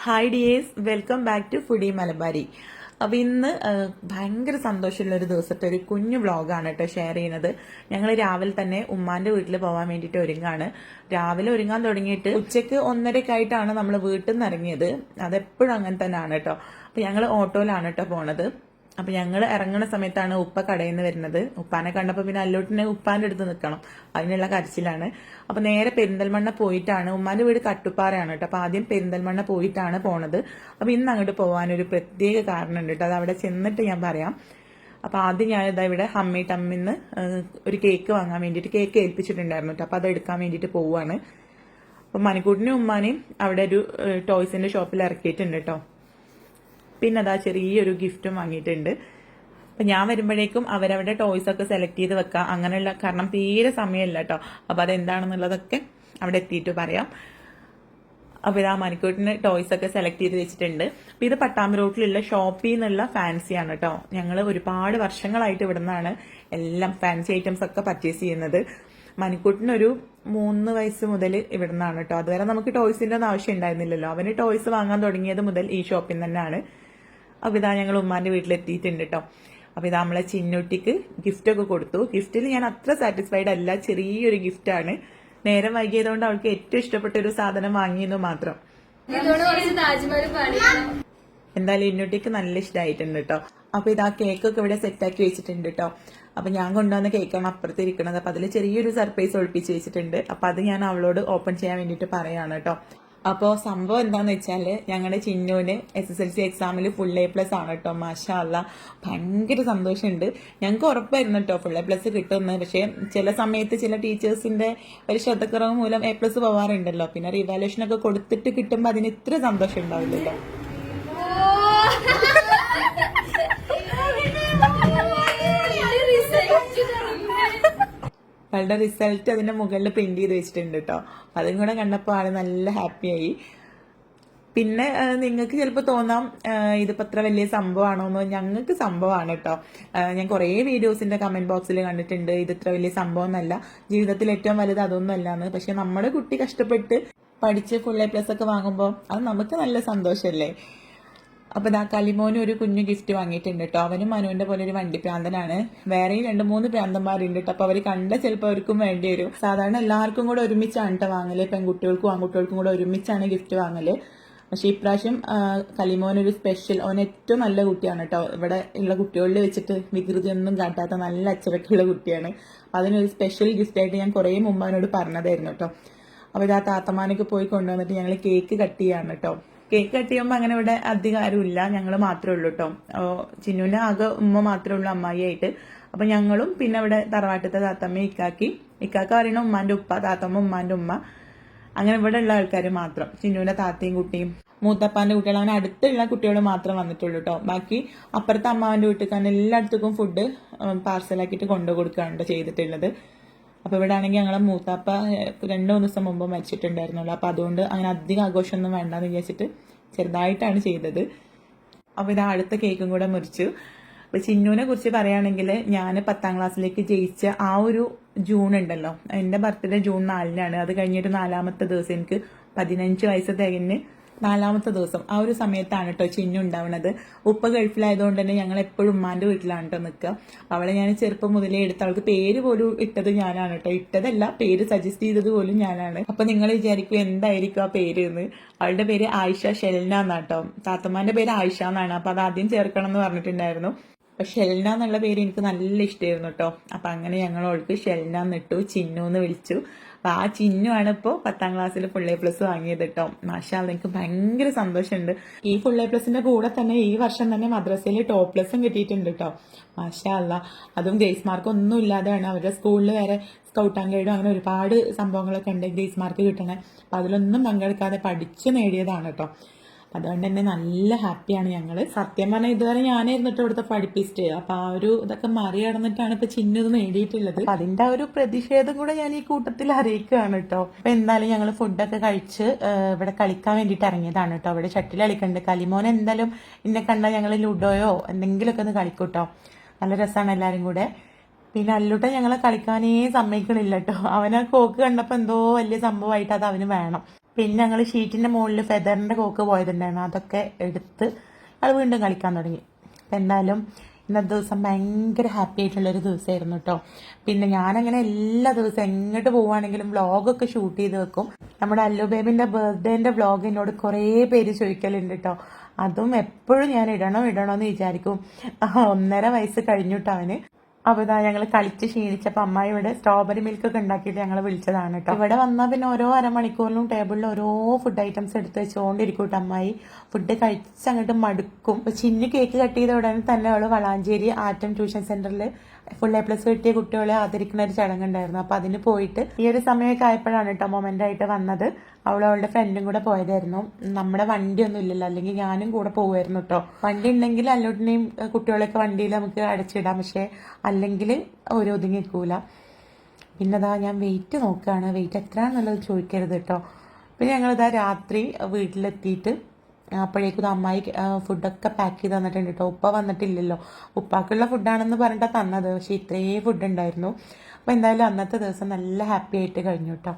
Hi dears, welcome back to foodie Malabari. അപ്പോൾ ഇന്ന് ഭയങ്കര സന്തോഷമുള്ള ഒരു ദിവസത്തെ ഒരു കുഞ്ഞു വ്ളോഗാണ് കേട്ടോ ഷെയർ ചെയ്യുന്നത്. ഞങ്ങൾ രാവിലെ തന്നെ ഉമ്മാന്റെ വീട്ടിൽ പോകാൻ വേണ്ടിയിട്ട് ഒരുങ്ങാണ്. രാവിലെ ഒരുങ്ങാൻ തുടങ്ങിയിട്ട് ഉച്ചയ്ക്ക് 1:30 നമ്മൾ വീട്ടിൽ നിന്ന് ഇറങ്ങിയത്. അതെപ്പോഴും അങ്ങനെ തന്നെയാണ് കേട്ടോ. അപ്പോൾ ഞങ്ങൾ ഓട്ടോയിലാണ് കേട്ടോ പോണത്. അപ്പൊ ഞങ്ങൾ ഇറങ്ങുന്ന സമയത്താണ് ഉപ്പ കടയിൽ നിന്ന് വരുന്നത്. ഉപ്പാനെ കണ്ടപ്പോൾ പിന്നെ അല്ലോട്ടിനെ ഉപ്പാന്റെ അടുത്ത് നിൽക്കണം, അതിനുള്ള കരച്ചിലാണ്. അപ്പൊ നേരെ പെരിന്തൽമണ്ണ പോയിട്ടാണ്, ഉമ്മാന്റെ വീട് കട്ടുപ്പാറയാണ് കേട്ടോ. അപ്പൊ ആദ്യം പെരിന്തൽമണ്ണ പോയിട്ടാണ് പോണത്. അപ്പൊ ഇന്ന് അങ്ങോട്ട് പോകാനൊരു പ്രത്യേക കാരണമുണ്ട് കേട്ടോ. അത് അവിടെ ചെന്നിട്ട് ഞാൻ പറയാം. അപ്പൊ ആദ്യം ഞാൻ ഇതാ ഇവിടെ ഹമ്മി ടമ്മിന്ന് ഒരു കേക്ക് വാങ്ങാൻ വേണ്ടിയിട്ട് കേക്ക് ഏൽപ്പിച്ചിട്ടുണ്ടായിരുന്നു കേട്ടോ. അപ്പൊ അത് എടുക്കാൻ വേണ്ടിയിട്ട് പോവാണ്. അപ്പൊ മണിക്കൂട്ടിനും ഉമ്മാനെയും അവിടെ ഒരു ടോയ്സിന്റെ ഷോപ്പിൽ ഇറക്കിയിട്ടുണ്ട് കേട്ടോ. പിന്നെ അതാ ചെറിയൊരു ഗിഫ്റ്റും വാങ്ങിയിട്ടുണ്ട്. അപ്പൊ ഞാൻ വരുമ്പോഴേക്കും അവരവിടെ ടോയ്സ് ഒക്കെ സെലക്ട് ചെയ്ത് വെക്കാം, അങ്ങനെയുള്ള, കാരണം തീരെ സമയമില്ല കേട്ടോ. അപ്പൊ അതെന്താണെന്നുള്ളതൊക്കെ അവിടെ എത്തിയിട്ട് പറയാം. അപ്പൊ ഇതാ മണിക്കൂട്ടിന് ടോയ്സ് ഒക്കെ സെലക്ട് ചെയ്ത് വെച്ചിട്ടുണ്ട്. അപ്പൊ ഇത് പട്ടാമ്പി റോട്ടിലുള്ള ഷോപ്പിൽ നിന്നുള്ള ഫാൻസിയാണ് കേട്ടോ. ഞങ്ങൾ ഒരുപാട് വർഷങ്ങളായിട്ട് ഇവിടെ നിന്നാണ് എല്ലാം ഫാൻസി ഐറ്റംസ് ഒക്കെ പർച്ചേസ് ചെയ്യുന്നത്. മണിക്കൂട്ടിനൊരു 3 വയസ്സ് മുതൽ ഇവിടെ നിന്നാണ് കേട്ടോ. അതുവരെ നമുക്ക് ടോയ്സിന്റെ ഒന്നും ആവശ്യം ഉണ്ടായിരുന്നില്ലല്ലോ. അവന് ടോയ്സ് വാങ്ങാൻ തുടങ്ങിയത് മുതൽ ഈ ഷോപ്പിൽ തന്നെയാണ്. അപ്പൊ ഇതാ ഞങ്ങൾ ഉമ്മാന്റെ വീട്ടിലെത്തിയിട്ടുണ്ട് കേട്ടോ. അപ്പൊ ഇതാ നമ്മളെ ചിന്നുട്ടിക്ക് ഗിഫ്റ്റ് ഒക്കെ കൊടുത്തു. ഗിഫ്റ്റിൽ ഞാൻ അത്ര സാറ്റിസ്ഫൈഡ് അല്ല, ചെറിയൊരു ഗിഫ്റ്റാണ്. നേരം വൈകിയതുകൊണ്ട് അവൾക്ക് ഏറ്റവും ഇഷ്ടപ്പെട്ട ഒരു സാധനം വാങ്ങിയെന്ന് മാത്രം. എന്തായാലും ഇന്നുട്ടിക്ക് നല്ല ഇഷ്ടമായിട്ടുണ്ട് കേട്ടോ. അപ്പൊ ഇതാ കേക്കൊക്കെ ഇവിടെ സെറ്റാക്കി വെച്ചിട്ടുണ്ട് കേട്ടോ. അപ്പൊ ഞാൻ കൊണ്ടുവന്ന കേക്കാണ് അപ്പുറത്ത് ഇരിക്കുന്നത്. അപ്പൊ അതിൽ ചെറിയൊരു സർപ്രൈസ് ഒളിപ്പിച്ച് വെച്ചിട്ടുണ്ട്. അപ്പൊ അത് ഞാൻ അവളോട് ഓപ്പൺ ചെയ്യാൻ വേണ്ടിട്ട് പറയാണ് കേട്ടോ. അപ്പോൾ സംഭവം എന്താന്ന് വെച്ചാല് ഞങ്ങളുടെ ചിന്നുവിന് SSLC എക്സാമിൽ ഫുൾ A+ ആണ് കേട്ടോ. മാഷാ അല്ലാ, ഭയങ്കര സന്തോഷമുണ്ട്. ഞങ്ങൾക്ക് ഉറപ്പായിരുന്നു കേട്ടോ ഫുൾ A+ കിട്ടുമെന്ന്. പക്ഷെ ചില സമയത്ത് ചില ടീച്ചേഴ്സിന്റെ ഒരു ശ്രദ്ധക്കുറവ് മൂലം A+ പോവാറുണ്ടല്ലോ. പിന്നെ റിവാലുവേഷൻ ഒക്കെ കൊടുത്തിട്ട് കിട്ടുമ്പോൾ അതിന് ഇത്ര സന്തോഷം ഉണ്ടാവില്ലല്ലോ. അവളുടെ റിസൾട്ട് അതിന്റെ മുകളിൽ പ്രിന്റ് ചെയ്ത് വെച്ചിട്ടുണ്ട് കേട്ടോ. അതും കൂടെ കണ്ടപ്പോൾ ആള് നല്ല ഹാപ്പിയായി. പിന്നെ നിങ്ങൾക്ക് ചിലപ്പോൾ തോന്നാം ഇതിപ്പോ അത്ര വലിയ സംഭവമാണോന്ന്. ഞങ്ങൾക്ക് സംഭവമാണ് കേട്ടോ. ഞാൻ കുറേ വീഡിയോസിന്റെ കമന്റ് ബോക്സിൽ കണ്ടിട്ടുണ്ട് ഇത് ഇത്ര വലിയ സംഭവം എന്നല്ല, ജീവിതത്തിൽ ഏറ്റവും വലുത് അതൊന്നും അല്ലാന്ന്. പക്ഷെ നമ്മുടെ കുട്ടി കഷ്ടപ്പെട്ട് പഠിച്ച് ഫുൾ A+ ഒക്കെ വാങ്ങുമ്പോൾ അത് നമുക്ക് നല്ല സന്തോഷമല്ലേ. അപ്പൊ ദാ കലിമോന് ഒരു കുഞ്ഞു ഗിഫ്റ്റ് വാങ്ങിയിട്ടുണ്ട് കേട്ടോ. അവനും മനുവിന്റെ പോലെ ഒരു വണ്ടി പ്രാന്തനാണ്. വേറെയും 2-3 പ്രാന്തന്മാരുണ്ട് കേട്ടോ. അപ്പൊ അവര് കണ്ട ചിലപ്പോൾ അവർക്കും വേണ്ടി വരും. സാധാരണ എല്ലാവർക്കും കൂടെ ഒരുമിച്ചാണ് കേട്ടോ വാങ്ങല്. പെൺകുട്ടികൾക്കും ആൺകുട്ടികൾക്കും കൂടെ ഒരുമിച്ചാണ് ഗിഫ്റ്റ് വാങ്ങല്. പക്ഷെ ഇപ്രാവശ്യം കലിമോനൊരു സ്പെഷ്യൽ, അവൻ ഏറ്റവും നല്ല കുട്ടിയാണ് കേട്ടോ. ഇവിടെ ഉള്ള കുട്ടികളിൽ വെച്ചിട്ട് വികൃതി ഒന്നും കാട്ടാത്ത നല്ല അച്ചടക്കമുള്ള കുട്ടിയാണ്. അതിനൊരു സ്പെഷ്യൽ ഗിഫ്റ്റ് ആയിട്ട് ഞാൻ കുറേ മുമ്പ് അവനോട് പറഞ്ഞതായിരുന്നു കേട്ടോ. അപ്പൊ ഇതാ താത്തമാനൊക്കെ പോയി കൊണ്ടുവന്നിട്ട് ഞങ്ങൾ കേക്ക് കട്ട് ചെയ്യാണ് കേട്ടോ. കേക്ക് കട്ട് ചെയ്യുമ്പോൾ അങ്ങനെ ഇവിടെ അധികം ആരുമില്ല, ഞങ്ങൾ മാത്രമേ ഉള്ളൂ കേട്ടോ. ചിന്നുവിന് ആകെ ഉമ്മ മാത്രമേ ഉള്ളൂ അമ്മായിയായിട്ട്. അപ്പൊ ഞങ്ങളും പിന്നെ ഇവിടെ തറവാട്ടത്തെ താത്തമ്മ ഇക്കാക്ക പറയണ ഉമ്മാന്റെ ഉപ്പ, താത്തമ്മ ഉമ്മാന്റെ ഉമ്മ, അങ്ങനെ ഇവിടെ ഉള്ള ആൾക്കാർ മാത്രം. ചിന്നുവിന്റെ താത്തയും കുട്ടിയും മൂത്തപ്പാന്റെ കുട്ടികൾ, അങ്ങനെ അടുത്തുള്ള കുട്ടികൾ മാത്രം വന്നിട്ടുള്ളൂ കേട്ടോ. ബാക്കി അപ്പുറത്തെ അമ്മാവന്റെ വീട്ടിൽ എല്ലായിടത്തേക്കും ഫുഡ് പാർസലാക്കിയിട്ട് കൊണ്ടു കൊടുക്കുകയാണ് ചെയ്തിട്ടുള്ളത്. അപ്പൊ ഇവിടെ ആണെങ്കിൽ ഞങ്ങളെ മൂത്താപ്പ 2-3 ദിവസം മുമ്പ് മരിച്ചിട്ടുണ്ടായിരുന്നുള്ളൂ. അപ്പൊ അതുകൊണ്ട് അങ്ങനെ അധികം ആഘോഷമൊന്നും വേണ്ടെന്ന് വിചാരിച്ചിട്ട് ചെറുതായിട്ടാണ് ചെയ്തത്. അപ്പൊ ഇത് അടുത്ത കേക്കും കൂടെ മുറിച്ചു. അപ്പൊ ചിന്നുവിനെ കുറിച്ച് പറയുകയാണെങ്കിൽ ഞാൻ 10ാം ക്ലാസ്സിലേക്ക് ജയിച്ച ആ ഒരു ജൂൺ ഉണ്ടല്ലോ, എന്റെ ബർത്ത്ഡേ ജൂൺ 4-നാണ്. അത് കഴിഞ്ഞിട്ട് 4ാമത്തെ ദിവസം എനിക്ക് 15 വയസ്സ് തികഞ്ഞ് 4ാമത്തെ ദിവസം ആ ഒരു സമയത്താണ് കേട്ടോ ചിന്നു ഉണ്ടാവുന്നത്. ഉപ്പ ഗൾഫിലായതുകൊണ്ട് തന്നെ ഞങ്ങൾ എപ്പോഴും ഉമ്മാന്റെ വീട്ടിലാണ് കേട്ടോ നിൽക്കുക. അവളെ ഞാൻ ചെറുപ്പം മുതലേ എടുത്ത് അവൾക്ക് പേര് പോലും ഇട്ടത് ഞാനാണ് കേട്ടോ. ഇട്ടതല്ല, പേര് സജസ്റ്റ് ചെയ്തത് പോലും ഞാനാണ്. അപ്പൊ നിങ്ങൾ വിചാരിക്കും എന്തായിരിക്കും ആ പേര് എന്ന്. അവളുടെ പേര് ആയിഷ ഷെൽന എന്നാട്ടോ. താത്തമാന്റെ പേര് ആയിഷ എന്നാണ്. അപ്പൊ അത് ആദ്യം ചേർക്കണം എന്ന് പറഞ്ഞിട്ടുണ്ടായിരുന്നു. അപ്പൊ ഷെൽന എന്നുള്ള പേര് എനിക്ക് നല്ല ഇഷ്ടമായിരുന്നു കേട്ടോ. അപ്പൊ അങ്ങനെ ഞങ്ങൾ അവൾക്ക് ഷെൽന എന്നിട്ടു, ചിന്നു എന്ന് വിളിച്ചു. അപ്പൊ ആ ചിന്നു ആണ് ഇപ്പോ 10ാം ക്ലാസ്സിൽ ഫുൾ A+ വാങ്ങിയത് കേട്ടോ. മാഷാ അല്ലാ, എനിക്ക് ഭയങ്കര സന്തോഷമുണ്ട്. ഈ ഫുൾ A+ന്റെ കൂടെ തന്നെ ഈ വർഷം തന്നെ മദ്രസയിൽ ടോപ്പ്+ കിട്ടിയിട്ടുണ്ട് കേട്ടോ. മാഷാ അല്ലാ, അതും ഗ്രേസ് മാർക്ക് ഒന്നും ഇല്ലാതെയാണ്. അവരുടെ സ്കൂളിൽ വേറെ സ്കൗട്ട് ആൻഡ് ഗൈഡും അങ്ങനെ ഒരുപാട് സംഭവങ്ങളൊക്കെ ഉണ്ട് ഗ്രേസ് മാർക്ക് കിട്ടണേ. അപ്പൊ അതിലൊന്നും പങ്കെടുക്കാതെ പഠിച്ചു നേടിയതാണ് കേട്ടോ. അതുകൊണ്ട് തന്നെ നല്ല ഹാപ്പിയാണ് ഞങ്ങള്. സത്യം പറഞ്ഞാൽ ഇതുവരെ ഞാനായിരുന്നിട്ട് ഇവിടുത്തെ പഠിപ്പിച്ചിട്ട്. അപ്പൊ ആ ഒരു ഇതൊക്കെ മറികടന്നിട്ടാണ് ഇപ്പൊ ചിന്നു ഇത് നേടിയിട്ടുള്ളത്. അതിന്റെ ആ ഒരു പ്രതിഷേധം കൂടെ ഞാൻ ഈ കൂട്ടത്തിൽ അറിയിക്കുകയാണ് കേട്ടോ. അപ്പൊ എന്തായാലും ഞങ്ങൾ ഫുഡൊക്കെ കഴിച്ച് ഇവിടെ കളിക്കാൻ വേണ്ടിയിട്ട് ഇറങ്ങിയതാണ് കേട്ടോ. ഇവിടെ ഷട്ടിൽ കളിക്കുന്നുണ്ട്. കലിമോൻ എന്തായാലും എന്നെ കണ്ടാൽ ഞങ്ങൾ ലുഡോയോ എന്തെങ്കിലുമൊക്കെ ഒന്ന് കളിക്കും കേട്ടോ. നല്ല രസമാണ് എല്ലാരും കൂടെ. പിന്നെ അല്ലൂട്ട ഞങ്ങളെ കളിക്കാനേ സമ്മതിക്കണില്ല കേട്ടോ. അവനാ കോക്ക് കണ്ടപ്പോ എന്തോ വലിയ സംഭവമായിട്ട് അത് അവന് വേണം. പിന്നെ ഞങ്ങൾ ഷീറ്റിൻ്റെ മുകളിൽ ഫെദറിൻ്റെ കോക്ക് പോയതുണ്ടായിരുന്നു, അതൊക്കെ എടുത്ത് അത് വീണ്ടും കളിക്കാൻ തുടങ്ങി. അപ്പം എന്തായാലും ഇന്നത്തെ ദിവസം ഭയങ്കര ഹാപ്പി ആയിട്ടുള്ളൊരു ദിവസമായിരുന്നു കേട്ടോ. പിന്നെ ഞാനങ്ങനെ എല്ലാ ദിവസവും എങ്ങോട്ട് പോവുകയാണെങ്കിലും വ്ളോഗൊക്കെ ഷൂട്ട് ചെയ്ത് വെക്കും. നമ്മുടെ അല്ലു ബേബിൻ്റെ ബർത്ത്ഡേൻ്റെ വ്ളോഗ് എന്നോട് കുറേ പേര് ചോദിക്കലുണ്ട് കേട്ടോ. അതും എപ്പോഴും ഞാൻ ഇടണമെന്ന് വിചാരിക്കും. 1.5 വയസ്സ് കഴിഞ്ഞു കേട്ടോ അവന്. അപ്പോൾ ഇതാ ഞങ്ങൾ കളിച്ച് ക്ഷീണിച്ചപ്പോൾ അമ്മായി ഇവിടെ സ്ട്രോബെറി മിൽക്ക് ഒക്കെ ഉണ്ടാക്കിയിട്ട് ഞങ്ങൾ വിളിച്ചതാണ് കേട്ടോ. ഇവിടെ വന്നാൽ പിന്നെ ഓരോ അരമണിക്കൂറിലും ടേബിളിൽ ഓരോ ഫുഡ് ഐറ്റംസ് എടുത്ത് വെച്ചുകൊണ്ടിരിക്കും കേട്ടോ അമ്മായി. ഫുഡ് കഴിച്ചങ്ങോട്ട് മടുക്കും. അപ്പോൾ ചിന്നു കേക്ക് കട്ട് ചെയ്ത ഉടനെ തന്നെ അവൾ വളാഞ്ചേരി ആറ്റം ട്യൂഷൻ സെന്ററിൽ ഫുൾ A+ കിട്ടിയ കുട്ടികളെ ആദരിക്കുന്ന ഒരു ചടങ്ങുണ്ടായിരുന്നു. അപ്പോൾ അതിന് പോയിട്ട് ഈ ഒരു സമയമൊക്കെ ആയപ്പോഴാണ് കേട്ടോ മൊമെന്റ് ആയിട്ട് വന്നത്. അവളുടെ ഫ്രണ്ടും കൂടെ പോയതായിരുന്നു. നമ്മുടെ വണ്ടിയൊന്നും ഇല്ലല്ലോ, അല്ലെങ്കിൽ ഞാനും കൂടെ പോകുമായിരുന്നു കേട്ടോ. വണ്ടി ഉണ്ടെങ്കിൽ അല്ലോട്ടിനെയും കുട്ടികളെയൊക്കെ വണ്ടിയിൽ നമുക്ക് അടച്ചിടാം, പക്ഷേ അല്ലെങ്കിൽ ഒരു ഒതുങ്ങി നിൽക്കൂല. പിന്നെ അതാ ഞാൻ വെയിറ്റ് നോക്കുകയാണ്, വെയിറ്റ് എത്രയാണെന്നുള്ളത് ചോദിക്കരുത് കേട്ടോ. പിന്നെ ഞങ്ങളിതാ രാത്രി വീട്ടിലെത്തിയിട്ട് അപ്പോഴേക്കും അമ്മായി ഫുഡൊക്കെ പാക്ക് ചെയ്ത് തന്നിട്ടുണ്ട് കേട്ടോ. ഉപ്പ വന്നിട്ടില്ലല്ലോ, ഉപ്പാക്കുള്ള ഫുഡാണെന്ന് പറഞ്ഞിട്ടാണ് തന്നത്, പക്ഷേ ഇത്രയും ഫുഡ് ഉണ്ടായിരുന്നു. അപ്പോൾ എന്തായാലും അന്നത്തെ ദിവസം നല്ല ഹാപ്പി ആയിട്ട് കഴിഞ്ഞു കേട്ടോ.